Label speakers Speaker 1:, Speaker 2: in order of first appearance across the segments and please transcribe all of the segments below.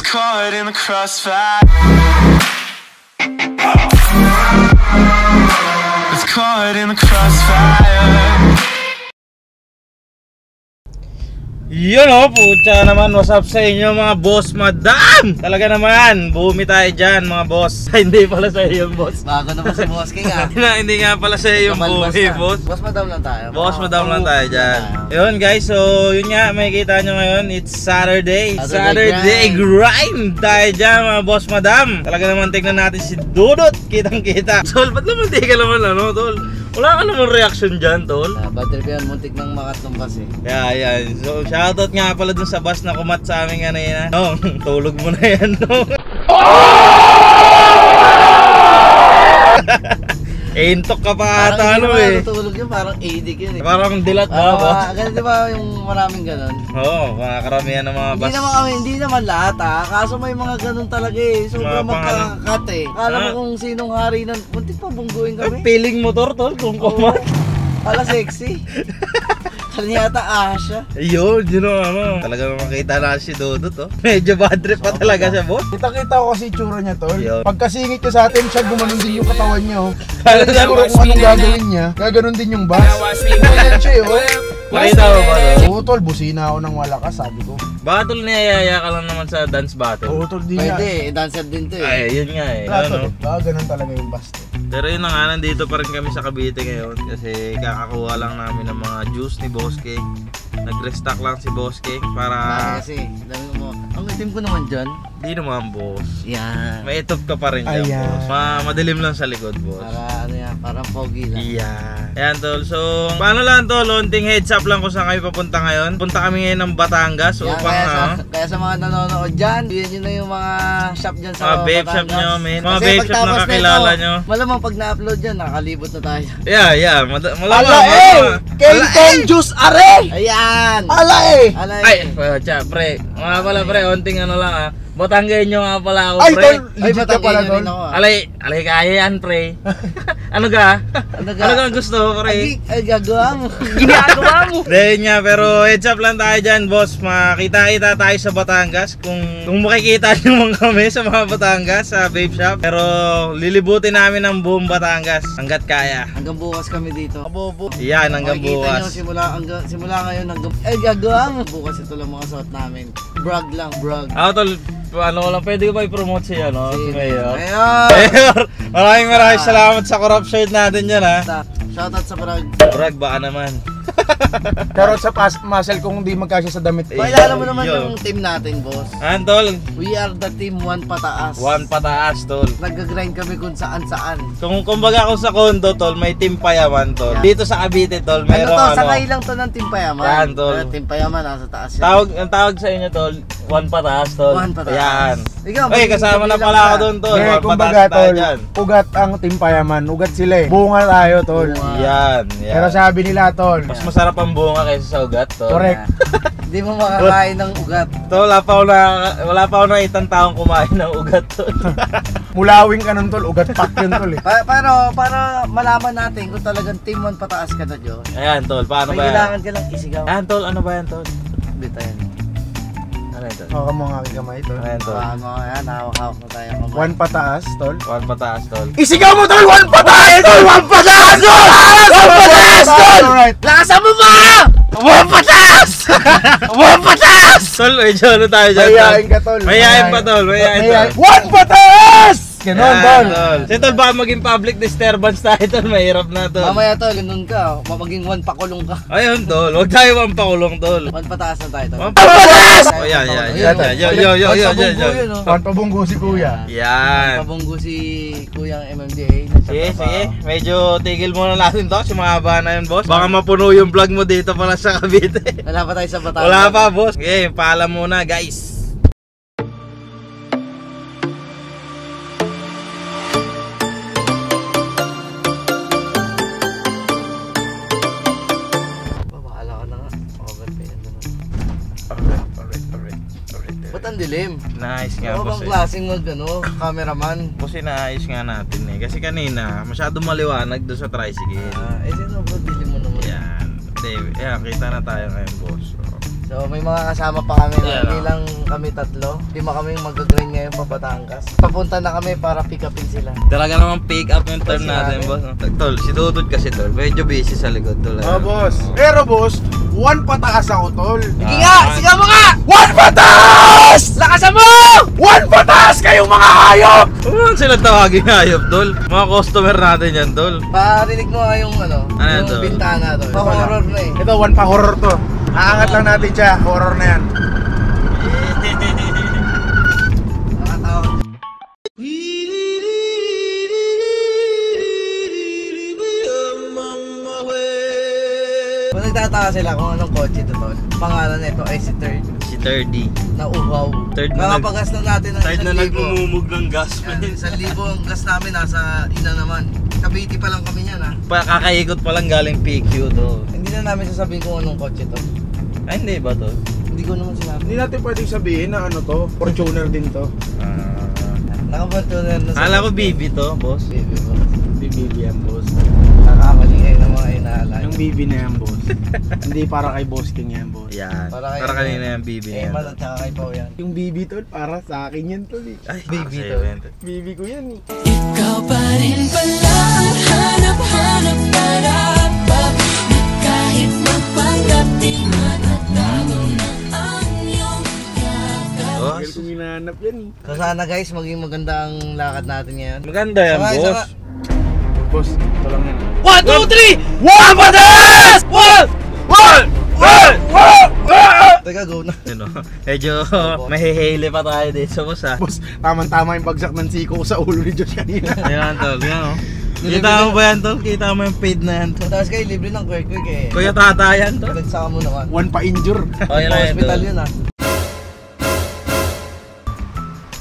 Speaker 1: caught in the crossfire. It's caught in the crossfire.
Speaker 2: Yun o, putya naman, what's up sa inyo mga boss, madam? Talaga naman, bumi tayo dyan mga boss. Hindi pala sa iyo yung boss.
Speaker 3: Bago naman si Boss King ah.
Speaker 2: Hindi nga pala sa iyo yung bumi, boss.
Speaker 3: Boss madam lang tayo.
Speaker 2: Boss, madam lang tayo dyan. Yun guys, so yun nga, makikita nyo ngayon, it's Saturday. Saturday grind tayo dyan mga boss, madam. Talaga naman tignan natin si Dudut, kitang kita. Tol, ba't naman di ka naman ano, tol? Wala ka naman reaction dyan, tol.
Speaker 3: Bad trip yan, muntik nang makatlong kasi.
Speaker 2: Yeah, yan. So, shoutout nga pala dun sa bus na kumat sa amin kanina. No, tulog mo na yan, no? Intok ka pa ata, ano eh.
Speaker 3: Parang tutulog yun, parang ADK yun eh.
Speaker 2: Parang dilat ba?
Speaker 3: Ganun di ba yung maraming ganun?
Speaker 2: Oo, karamihan ng mga bus.
Speaker 3: Hindi naman lahat ah. Kaso may mga ganun talaga eh. Sobrang magkakakat eh. Akala mo kung sinong hari nun. Muntik pa bungguin kami.
Speaker 2: Piling motor, tol, kung kumat.
Speaker 3: Pala sexy. Kanya yata Asha.
Speaker 2: Ayun, yun o ano. Talaga makita na si Dudut, oh. Medyo bad trip pa talaga siya, boss.
Speaker 4: Kita-kita ko kasi itsura niya, tol.
Speaker 2: Yo.
Speaker 4: Pagkasingit niya sa atin, siya gumanon din yung katawan niya, oh. Kaya siguro kung anong gagawin niya, gaganon din yung bus. Ganyan siya, oh.
Speaker 2: Nakita mo ba, tol?
Speaker 4: Oo, tol, busina ako ng walakas, sabi ko.
Speaker 2: Baka tol, niyayaya ka lang naman sa dance battle.
Speaker 4: Oo, tol, di nga.
Speaker 3: Pwede, dancer din to eh.
Speaker 2: Ay, yun nga eh.
Speaker 4: Baka,
Speaker 2: Ano?
Speaker 4: tol, baka ganun talaga yung bus, tol.
Speaker 2: Pero yun na nga, nandito pa rin kami sa Cavite ngayon kasi kakakuha lang namin ng mga juice ni Boss King. Nag-restock lang si Boss King para...
Speaker 3: Kasi, dami mo. Ang itim ko naman dyan.
Speaker 2: Di naman, boss.
Speaker 3: Yan.
Speaker 2: May itop ka pa rin dyan,
Speaker 4: Ayan.
Speaker 2: boss. Madilim lang sa likod, boss.
Speaker 3: Para ano yan, parang foggy lang.
Speaker 2: Iya. Ayan, tol. So, paano lang to? Lonting heads up lang kung saan kayo papunta ngayon. Punta kami ngayon ng Batangas
Speaker 3: Yan,
Speaker 2: upang
Speaker 3: kaya sa mga nanonood dyan, bigyan nyo na yung mga shop dyan sa
Speaker 2: mga babe shop
Speaker 3: Batangas.
Speaker 2: nyo, men. Mga
Speaker 3: Kasi
Speaker 2: babe shop na kakilala nyo.
Speaker 3: Malamang pag na-upload dyan, nakakalibot na tayo.
Speaker 2: Yeah. Malamang.
Speaker 4: Ala eh! Kentong juice are!
Speaker 3: Ayan!
Speaker 4: Ala eh!
Speaker 2: Ay, pre. Mga pala, pre. Onting ano lang, ah. Batangueño nga pala ako,
Speaker 4: Ay,
Speaker 2: pre.
Speaker 4: tol, legit ka pala, tol.
Speaker 2: Alay kaya yan, pre. Ano ka?
Speaker 3: Ano
Speaker 2: Ano gusto, pre?
Speaker 3: Ay, gagawa mo.
Speaker 2: Ginagawa mo. Dahil nga, pero heads up lang tayo dyan, boss. Makita-kita tayo sa Batangas. Kung makikita nyo man kami sa mga Batangas, sa vape shop. Pero lilibutin namin ang buong Batangas hanggat kaya.
Speaker 3: Hanggang bukas kami dito. Abobo.
Speaker 2: Yan, hanggang
Speaker 3: Makikita
Speaker 2: bukas.
Speaker 3: nyo simula ngayon hanggang... Ay, gagawa mo. Bukas ito lang mga suot namin. Brag lang, brag.
Speaker 2: Ako, tol, ano ko lang, pwede ko ba i-promote siya, no? Si Mayor.
Speaker 3: Mayor!
Speaker 2: Maraming salamat sa corrupt shirt natin dyan, ha?
Speaker 3: Shoutout sa brag.
Speaker 2: Brag, baka naman.
Speaker 4: Pero sa past muscle kung hindi magkasya sa damit.
Speaker 3: Pakilala mo naman
Speaker 2: yo.
Speaker 3: yung team natin, boss.
Speaker 2: Tol,
Speaker 3: We are the team one pataas.
Speaker 2: one pataas, tol.
Speaker 3: Nag-grind kami kung saan-saan.
Speaker 2: Kumbaga ako sa condo, tol, may team payaman, tol.
Speaker 3: Yeah.
Speaker 2: Dito sa Cavite, tol,
Speaker 3: Ano
Speaker 2: meron
Speaker 3: to? Sakay lang to ng team payaman.
Speaker 2: Yan, tol.
Speaker 3: Team payaman, nasa taas yan.
Speaker 2: Ang tawag sa inyo, tol, one pataas, tol.
Speaker 3: One pataas.
Speaker 2: Yan.
Speaker 3: Ikaw,
Speaker 2: Ay, kasama na pala ako doon, tol.
Speaker 4: Eh,
Speaker 2: One
Speaker 4: kumbaga,
Speaker 2: pataas tayo
Speaker 4: tol,
Speaker 2: dyan.
Speaker 4: ugat ang timpayaman. Ugat sila eh. Bunga tayo, tol.
Speaker 3: Bunga.
Speaker 2: Yan.
Speaker 4: Pero sabi nila, tol,
Speaker 2: Mas masarap ang bunga kaysa sa ugat, tol.
Speaker 4: correct.
Speaker 3: Hindi mo makakain ng ugat.
Speaker 2: Tol, wala pa ako nakitang taong kumain ng ugat, tol.
Speaker 4: Mulawing ka nun, tol. Ugat pack yun, tol eh.
Speaker 3: Pero para malaman natin kung talagang team one pataas ka na, Diyos.
Speaker 2: Ayan, tol, paano
Speaker 3: May
Speaker 2: ba yan?
Speaker 3: kailangan ka lang isigaw.
Speaker 2: Ayan, tol, ano ba yan, tol?
Speaker 3: Bitayin.
Speaker 2: Ano yan, tol?
Speaker 4: Hawak mo ang aking kamay, tol.
Speaker 2: Ano yan, tol?
Speaker 3: Ano, ayan, hawak-hawak na tayo.
Speaker 4: One pataas, tol.
Speaker 2: One pataas, tol.
Speaker 4: Isigaw mo, tol! One pataas, tol! One pataas, tol! One pataas, tol! Alright.
Speaker 3: Lakasan mo ba?
Speaker 2: One pataas! One pataas! Tol, medyo ano tayo dyan, tol?
Speaker 4: Mayayain ka, tol.
Speaker 2: Mayayain pa, tol. Mayayain, tol.
Speaker 4: One pataas! Ganon, tol.
Speaker 2: Kasi tol, baka maging public disturbance tayo, tol. Mahirap na, tol.
Speaker 3: Mamaya tol, ganun ka. Maging one pakulong ka.
Speaker 2: Ayun, tol. Huwag tayo pampakulong, tol.
Speaker 3: One pataas na tayo, tol.
Speaker 2: One pataas! Oh, yan.
Speaker 4: One pabunggo si kuya.
Speaker 2: Yan.
Speaker 3: Pabunggo si Kuyang MMDA.
Speaker 2: Sige. Medyo tigil muna natin to. Kasi mahaba na yun, boss. Baka mapuno yung vlog mo dito pala sa Cavite.
Speaker 3: Wala pa tayo sa Batangas.
Speaker 2: Wala pa, boss. Okay, paalam muna, guys.
Speaker 3: Bahala ka na nga. Overpay na naman.
Speaker 2: Alright.
Speaker 3: Ba't ang dilim?
Speaker 2: Nice nga,
Speaker 3: Ano
Speaker 2: boss.
Speaker 3: bang klaseng cameraman?
Speaker 2: Boss, inaayos nga natin eh. Kasi kanina, masyadong maliwanag doon sa tricycle.
Speaker 3: Sino bro, dilim mo naman.
Speaker 2: Yan. Hindi, yan, kita na tayo ngayon, boss. So,
Speaker 3: So may mga kasama pa kami na bilang kami tatlo. 5 kami mag-grind ngayon pa Batangas. Papunta na kami para pick upin sila.
Speaker 2: Talaga naman pick up yung turn natin, boss. Tol, si Dudut kasi tol, medyo busy sa likod tol.
Speaker 4: Boss. Pero boss, 1 pataas ako, tol.
Speaker 3: Sige nga! Sigaw mo nga!
Speaker 4: 1 pataas!
Speaker 3: Lakasan mo!
Speaker 4: 1 pataas kayong mga hayop!
Speaker 2: Ano sila tawagin hayop, tol? Mga customer natin yan, tol.
Speaker 3: Parinig mo nga yung
Speaker 2: Ano
Speaker 3: yung
Speaker 2: to?
Speaker 3: bintana to. Pa-horror na eh.
Speaker 4: Ito, 1 pa horror to. Aangat lang natin siya, horror na yan.
Speaker 3: Nakatawa. Kung nagtataka sila kung anong kotse to tol, pangalan nito ay si Third
Speaker 2: Si 30.
Speaker 3: na uhaw.
Speaker 2: Third na
Speaker 3: Nakapagas na natin ng 1,000.
Speaker 2: ng gas.
Speaker 3: Yan, 1,000 ang gas namin, nasa ina naman. Cavite pa lang kami niyan ha.
Speaker 2: Kakaikot pa lang galing PQ to.
Speaker 3: Hindi na namin sasabihin kung anong kotse to.
Speaker 2: Ay, hindi ba to?
Speaker 3: Hindi ko naman sinabi.
Speaker 4: Hindi natin pwedeng sabihin na ano to, Fortuner din to.
Speaker 3: Nakabanto na sa
Speaker 2: Akala ko BB to, boss.
Speaker 3: Baby boss.
Speaker 4: BB yan, boss.
Speaker 3: Nakakamali kayo ng mga inaalala.
Speaker 4: Yung BB na yan, boss. Hindi para kay Boss King yan, boss.
Speaker 2: Yan.
Speaker 3: Para
Speaker 2: Para,
Speaker 3: kay-
Speaker 2: kanina yung BB na yan.
Speaker 3: Eman at saka kay Pao yan.
Speaker 4: Yung BB tol, para sa akin yan tol eh.
Speaker 2: Ay,
Speaker 3: BB
Speaker 2: sa'yo
Speaker 3: to.
Speaker 2: yan,
Speaker 4: BB ko yan eh.
Speaker 5: Ikaw pa rin pala ang hanap-hanap para kahit magpanggap di matatago na ang iyong yakap.
Speaker 2: Boss.
Speaker 4: Kaya kung hinahanap yan eh.
Speaker 3: So sana guys, maging maganda ang lakad natin ngayon.
Speaker 2: Maganda yan,
Speaker 3: Saka-
Speaker 2: boss.
Speaker 3: saka-
Speaker 4: Boss, ito lang yan.
Speaker 2: 1, 2, 3! 1 pataas! 1!
Speaker 3: Teka, go na.
Speaker 2: Ano, medyo mahihili pa tayo dito, boss ha.
Speaker 4: Boss, tamang-tama yung bagsak ng siko ko sa ulo ni Josh kanina.
Speaker 2: Ayan, tol. Yan, oh. Kita mo ba yan, tol? Kita mo yung paid na yan, tol?
Speaker 3: Tapos kayo, libre ng quick eh.
Speaker 2: Kuya Tata yan, tol.
Speaker 3: Nagsaka mo naman.
Speaker 4: 1 pa injure.
Speaker 2: Oh, yan na yan,
Speaker 3: Hospital
Speaker 2: tol.
Speaker 3: yun ah.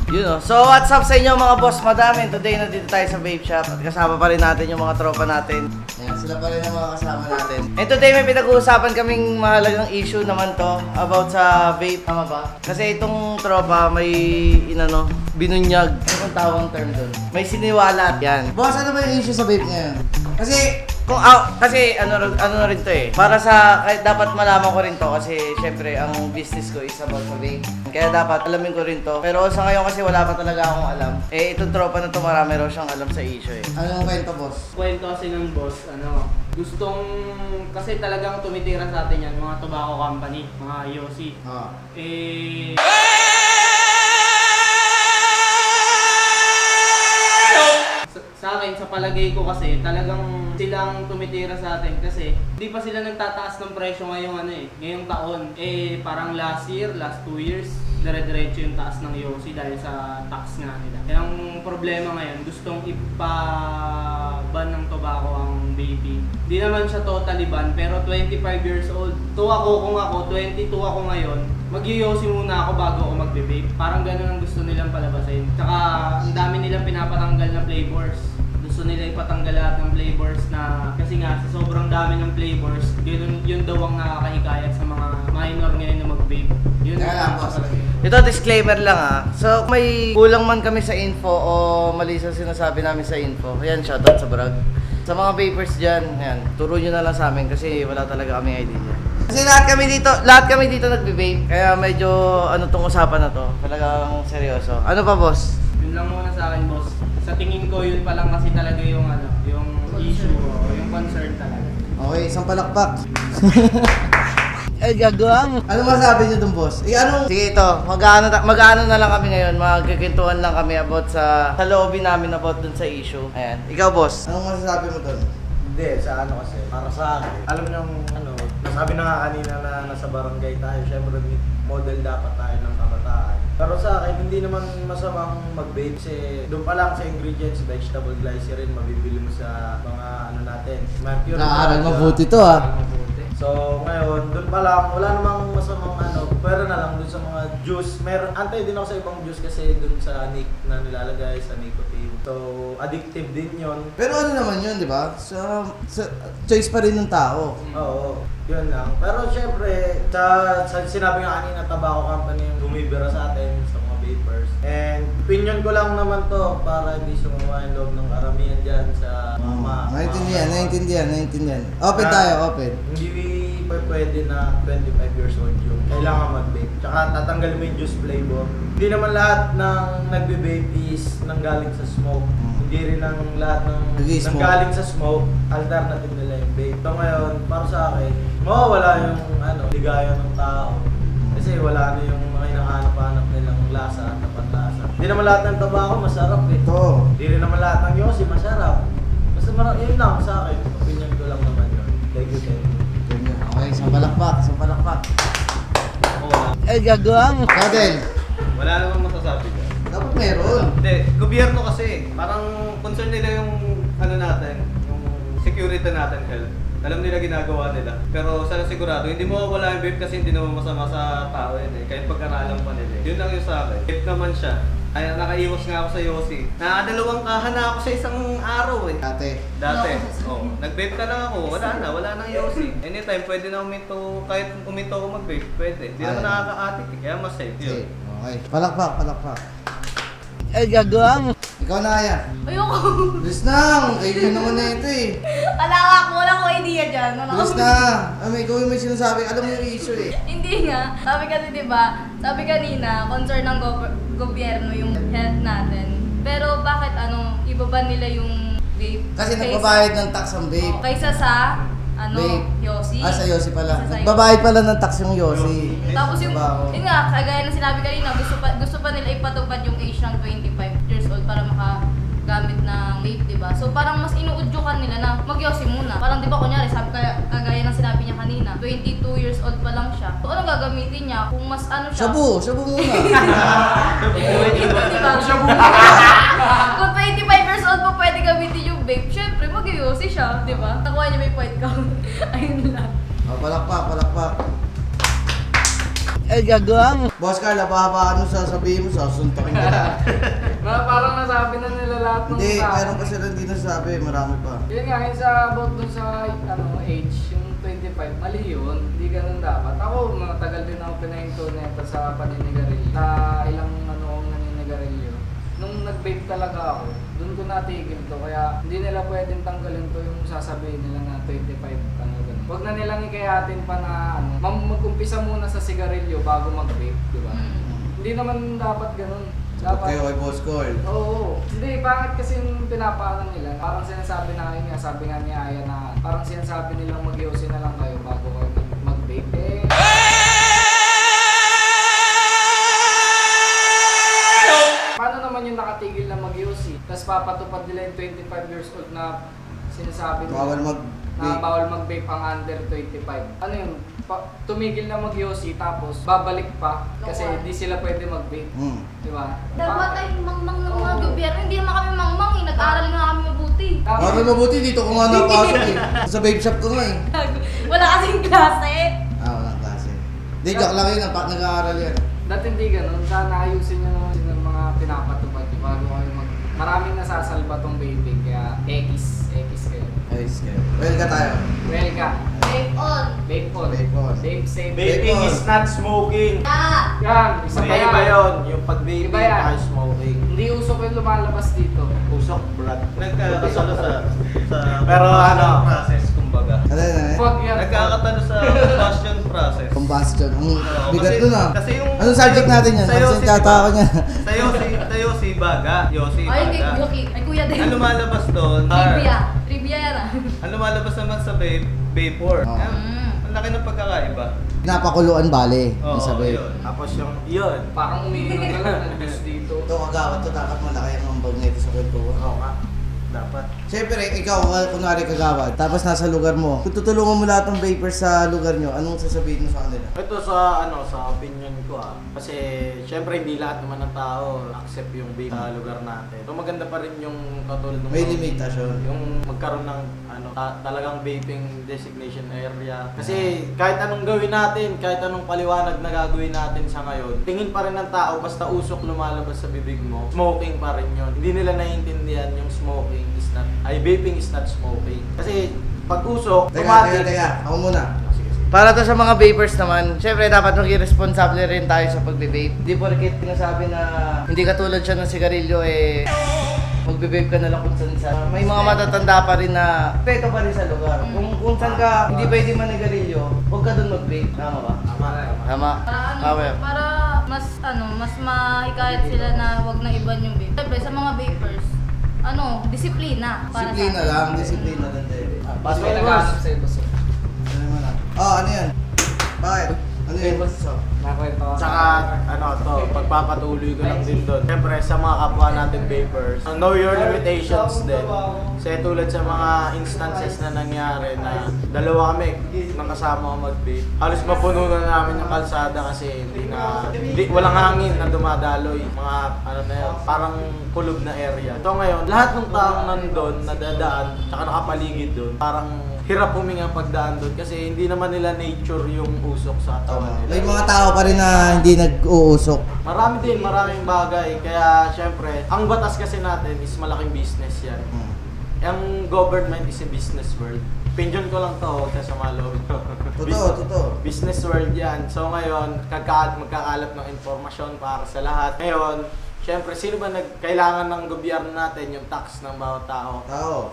Speaker 3: Yun oh. So what's up sa inyo mga boss madami? Today nandito tayo sa vape shop at kasama pa rin natin yung mga tropa natin. Ayan, sila pa rin ang mga kasama natin. And today may pinag-uusapan kaming mahalagang issue naman to about sa vape. Tama ba? Kasi itong tropa may inano, binunyag. Ano kung tawang term doon? May siniwalat. Yan. Boss, ano ba yung issue sa vape ngayon? Kasi kung kasi ano na rin to eh. Para sa kahit dapat malaman ko rin to kasi syempre ang business ko is about sa vape. Kaya dapat alamin ko rin to. Pero sa ngayon kasi wala pa talaga akong alam. Eh itong tropa na to marami raw siyang alam sa issue eh. Ano ang kwento boss?
Speaker 6: Kwento kasi ng boss, gustong, kasi talagang tumitira sa atin yan, mga tobacco company, mga IOC. Sa akin, sa palagay ko kasi, talagang silang tumitira sa atin kasi di pa sila nagtataas ng presyo ngayong taon. Parang last 2 years, dire-diretso yung taas ng IOC dahil sa tax nga nila. Kaya ang problema ngayon, gustong ipa-ban ng tobacco ang baby. Di naman siya totally ban, pero 25 years old. Kung ako, 22 ako ngayon, mag-IOC muna ako bago ako magbe-vape. Parang ganun ang gusto nilang palabasin. Tsaka ang dami nilang pinapatanggal na flavors. Gusto nila ipatanggal lahat ng flavors na kasi nga sa sobrang dami ng flavors, yun daw ang nakakahikayat sa mga minor ngayon na mag-vape. Yun ang
Speaker 3: boss. Ito disclaimer lang ah. So may kulang man kami sa info o mali sa sinasabi namin sa info. Ayan, shoutout sa Brag. Sa mga vapers dyan, ayan, turo nyo na lang sa amin kasi wala talaga kami idea. Kasi lahat kami dito nagbe-vape. Kaya medyo ano tong usapan na to. Talagang seryoso. Ano pa boss?
Speaker 6: Yun lang muna sa akin, boss. Sa tingin ko, yun pa lang kasi talaga yung yung issue o yung concern talaga.
Speaker 3: Okay, isang palakpak. Ay, gagawa mo. Ano masabi niyo dun, boss? Sige ito, mag-ano na lang kami ngayon. Magkikintuhan lang kami about sa lobby namin about dun sa issue. Ayan. Ikaw, boss. Anong masasabi mo dun?
Speaker 7: Hindi, sa ano kasi, para sa akin, alam niyo nasabi na nga kanina na nasa barangay tayo, syempre model dapat tayo ng kabataan. Pero sa akin, hindi naman masamang mag-vape kasi doon pa lang sa ingredients, vegetable glycerin, mabibili mo sa mga ano natin. Mercury.
Speaker 3: Naaral mabuti to ah.
Speaker 7: So ngayon, doon pa lang, wala namang masamang pero na lang doon sa mga juice. Antay din ako sa ibang juice kasi doon sa na nilalagay sa nicotine. So, addictive din yon.
Speaker 3: Pero ano naman yun, di ba? Sa choice pa rin ng tao.
Speaker 7: Oo, yun lang. Pero syempre, sa sinabi nga kanina, tobacco company yung bumibira sa atin sa mga vapers. And opinion ko lang naman to para hindi sumama yung loob ng karamihan dyan sa mga
Speaker 3: Naiintindihan. Open tayo, open.
Speaker 7: Hindi pwede na 25 years old yung kailangan mag-vape. Tsaka tatanggalin mo yung juice flavor. Hindi naman lahat ng nagbe-vape is nanggaling sa smoke. Hindi rin ang lahat ng nanggaling sa smoke, alternative nila yung vape. So ngayon, para sa akin, mawawala yung ligaya ng tao. Kasi wala na yung mga hinahanap-hanap nilang lasa at tapat-lasa. Hindi naman lahat ng tabako masarap eh. Hindi rin naman lahat ng yosi masarap. Basta yun lang sa akin. Opinion ko lang naman yun. Thank you.
Speaker 3: Okay, isang palakpak.
Speaker 2: Eh, gagawang.
Speaker 3: Kadel,
Speaker 6: Wala namang masasabi dyan.
Speaker 3: dapat meron.
Speaker 6: Hindi, gobyerno kasi, parang concern nila yung natin, yung security natin, health. Alam nila ginagawa nila. Pero sana sigurado, hindi mo wala yung vape kasi hindi naman masama sa tao yun eh. Kahit pagkaralan pa nila. Yun lang yung sa akin. Vape naman siya. Ay, nakaiwas nga ako sa Yossi. Nakadalawang kahan na ako sa isang araw eh. Dati. Oh, nag-vape ka lang ako. Wala nang Yossi. Anytime, pwede na uminto, kahit uminto ako mag-vape, pwede. Hindi naman nakaka-addict eh. Kaya mas safe yun.
Speaker 3: Okay. Palakpak.
Speaker 2: Eh, gagawang.
Speaker 3: Ikaw na kaya.
Speaker 8: Ayoko.
Speaker 3: Bilis na, kayo naman na ito eh.
Speaker 8: Wala ko idea dyan.
Speaker 3: Bilis na. Ikaw yung may sinasabi, alam mo yung issue eh.
Speaker 8: Hindi nga. Sabi kasi diba, sabi kanina, concern ng gobyerno yung health natin. Pero bakit iba ba nila yung vape?
Speaker 3: Kasi nagbabayad ng tax ang vape.
Speaker 8: Kaysa sa,
Speaker 3: Vape.
Speaker 8: Yossi.
Speaker 3: Sa Yossi pala.
Speaker 8: Sa
Speaker 3: Nagbabayad pala ng tax yung Yossi.
Speaker 8: Tapos yung,
Speaker 3: Diba?
Speaker 8: yun nga, kagaya ng sinabi kanina, gusto pa nila ipatupad yung age ng 25 years old para makagamit ng vape, diba? So parang mas inuudyokan nila na mag-Yossi muna. Parang diba kunyari, kagaya ng sinabi niya kanina, 22 years old pa lang siya. So anong gagamitin niya? Kung mas siya?
Speaker 3: Shabu muna.
Speaker 8: Diba? Kung 25 years old pa pwede gamitin yung vape, syempre mag-Yossi siya, diba? Nakuha niya may point count. Ayun lang.
Speaker 3: Palakpak.
Speaker 2: Eh, gagawang.
Speaker 3: Boss Carl, haba-habaan mo sasabihin mo, sasuntokin ka na.
Speaker 6: Parang nasabi na nila lahat ng
Speaker 3: Hindi, meron pa sila hindi nasabi, marami pa.
Speaker 6: Yun nga, yung sa about dun sa age, yung 25, mali yun. Hindi ganun dapat. Ako, matagal din ako pinahinto nito sa paninigarilyo. Sa ilang akong naninigarilyo. Nung nag-vape talaga ako, dun ko natigil to. Kaya hindi nila pwedeng tanggalin to yung sasabihin nila na 25, ganun. Huwag na nilang ikayatin pa na mag-umpisa muna sa sigarilyo bago mag-vape, di ba? Hindi naman dapat ganun. Dapat
Speaker 3: kayo kay Boss Carl.
Speaker 6: Oo. Hindi, pangit kasi yung pinapaanan nila. Parang sinasabi na nga, sabi nga ni Aya na parang sinasabi nilang mag-Yossi na lang kayo bago kayo mag-vape. Paano naman yung nakatigil na mag-Yossi? Tapos papatupad nila yung 25 years old na sinasabi nila na bawal mag-vape ang under 25. Ano yun? Tumigil na mag-Yossi tapos babalik pa kasi hindi sila pwede mag-vape. Di ba?
Speaker 8: Dapat ay mangmang ng mga gobyerno. Hindi naman kami mangmang eh. Nag-aaral nga kami mabuti.
Speaker 3: Mabuti dito ko nga napasok eh. Sa vape shop ko nga eh.
Speaker 8: Wala kasing klase.
Speaker 3: Walang klase. Hindi, joke lang yun. Nag-aaral yan.
Speaker 6: Dati hindi ganun. Sana ayusin nyo naman yung mga pinapatupad bago kayo maraming nasasalba tong vaping kaya X kayo.
Speaker 3: Ayos kayo. Well ka tayo.
Speaker 6: Well ka.
Speaker 8: Vape on.
Speaker 6: Vape on.
Speaker 3: Vape on.
Speaker 6: Vape safe.
Speaker 7: Vaping is not smoking.
Speaker 8: Ah!
Speaker 6: Yan. Isa pa
Speaker 7: Iba
Speaker 6: yan.
Speaker 7: yun. Yung pag-vaping
Speaker 6: Iba yan.
Speaker 7: ay smoking.
Speaker 6: Hindi usok yung lumalabas dito.
Speaker 7: Usok, brad.
Speaker 6: Nagkakasalo sa
Speaker 7: Pero
Speaker 6: process kumbaga.
Speaker 3: Ano yan?
Speaker 6: Wag yan.
Speaker 2: Nagkakatalo sa combustion process.
Speaker 3: Combustion. Ang bigat
Speaker 2: kasi-
Speaker 3: nun ah.
Speaker 2: kasi yung-
Speaker 3: Anong subject natin yan?
Speaker 2: Sa'yo,
Speaker 3: Kasi
Speaker 2: si-
Speaker 3: tatao niya.
Speaker 2: Tayo si Baga. Yossi,
Speaker 8: Ay, hindi.
Speaker 2: Baga.
Speaker 8: Yuki. Ay, kuya din.
Speaker 2: Ang lumalabas doon,
Speaker 8: Trivia yan ah.
Speaker 2: ang lumalabas naman sa vapor.
Speaker 3: Oo.
Speaker 2: Ang laki ng pagkakaiba.
Speaker 3: Napakuluan bale.
Speaker 2: Oo,
Speaker 3: Yung sabi.
Speaker 2: yun.
Speaker 7: Tapos yun.
Speaker 6: Parang umiinom ka lang ng juice dito.
Speaker 3: Ito kagawad to, dapat malaki ang ambag nito sa kwento ko.
Speaker 7: Oo nga. Dapat.
Speaker 3: Siyempre, ikaw, kunwari kagawad, tapos nasa lugar mo. Kung tutulungan mo lahat ng vapers sa lugar nyo, anong sasabihin mo sa kanila?
Speaker 7: Ito sa opinion ko kasi syempre hindi lahat naman ng tao accept yung vape sa lugar natin. So maganda pa rin yung katulad ng
Speaker 3: May limitasyon.
Speaker 7: yung magkaroon ng talagang vaping designation area. Kasi kahit anong gawin natin, kahit anong paliwanag na gagawin natin sa ngayon, tingin pa rin ng tao basta usok lumalabas sa bibig mo, smoking pa rin yun. Hindi nila naiintindihan yung vaping is not smoking. Kasi pag usok,
Speaker 3: Teka. Ako muna. Para to sa mga vapers naman, syempre dapat maging responsable rin tayo sa pagbe-vape. Hindi porket sinasabi na hindi katulad siya ng sigarilyo magbe-vape ka na lang kung saan. May mga matatanda pa rin na peto pa rin sa lugar. Kung saan ka hindi pwede manigarilyo, huwag ka doon mag-vape. Tama ba? Tama.
Speaker 8: Para mas mahikayat sila na wag na iban yung vape. Siyempre, sa mga vapers, disiplina.
Speaker 3: Disiplina lang, disiplina lang din.
Speaker 6: Mas may nag-aasap sa'yo, boss.
Speaker 3: Ano yan? Bakit? Ano yan?
Speaker 7: Tsaka, pagpapatuloy ko lang din doon. Siyempre, sa mga kapwa natin vapers, know your limitations din. Kasi tulad sa mga instances na nangyari na dalawa kami nang kasama ko mag-vape. Halos mapuno na namin yung kalsada kasi walang hangin na dumadaloy. Mga, parang kulog na area. So ngayon, lahat ng taong nandun, nadadaan, tsaka nakapaligid doon, parang hirap huminga pagdaan doon kasi hindi naman nila nature yung usok sa katawan nila.
Speaker 3: May mga tao pa rin na hindi nag-uusok.
Speaker 7: Maraming bagay. Kaya syempre, ang batas kasi natin is malaking business yan. Ang government is a business world. Opinion ko lang to, huwag ka sa maloob.
Speaker 3: Totoo.
Speaker 7: Business world yan. So ngayon, magkakalat ng informasyon para sa lahat. Ngayon, siyempre, sino ba kailangan ng gobyerno natin yung tax ng bawat tao?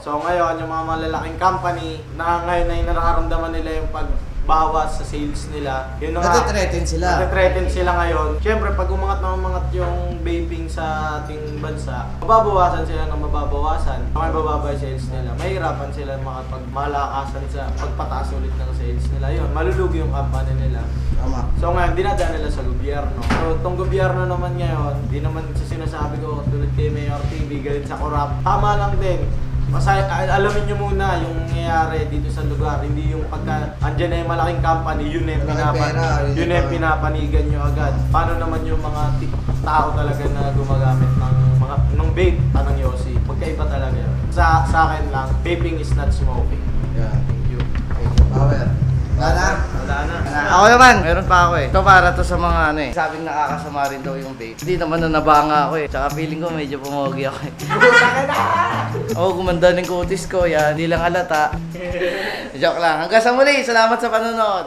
Speaker 7: So ngayon, yung mga malalaking company na ngayon ay nararamdaman nila yung pagbawas sa sales nila. Yun na
Speaker 3: Nati-threaten sila.
Speaker 7: Nati-threaten sila ngayon. Siyempre, pag umangat yung vaping sa ating bansa, mababawasan sila ng mababawasan. Kung may bababa yung sales nila, mahirapan sila makapagmalakasan sa pagpataas ulit ng sales nila. Yun, malulugi yung company nila.
Speaker 3: Tama.
Speaker 7: So ngayon, dinadaan nila sa gobyerno. So itong gobyerno naman ngayon, di naman sa sinasabi ko tulad kay Mayor TV, galit sa corrupt. Tama lang din. Alamin nyo muna yung nangyayari dito sa lugar. Hindi yung pagka andyan na yung malaking company, yun na yung pinapanigan nyo agad. Paano naman yung mga tao talaga na gumagamit ng vape, ng Yossi? Magkaiba talaga yun. Sa akin lang, vaping is not smoking.
Speaker 3: Yeah.
Speaker 7: Thank you.
Speaker 3: Power. Wala na. Ako naman, meron pa ako eh. Ito para to sa mga sabing nakakasama rin daw yung vape. Hindi naman nabanga ako eh. Tsaka feeling ko medyo pumogi ako eh. Gumanda ng kutis ko yan. Hindi lang halata. Joke lang. Hanggang sa muli, salamat sa panonood.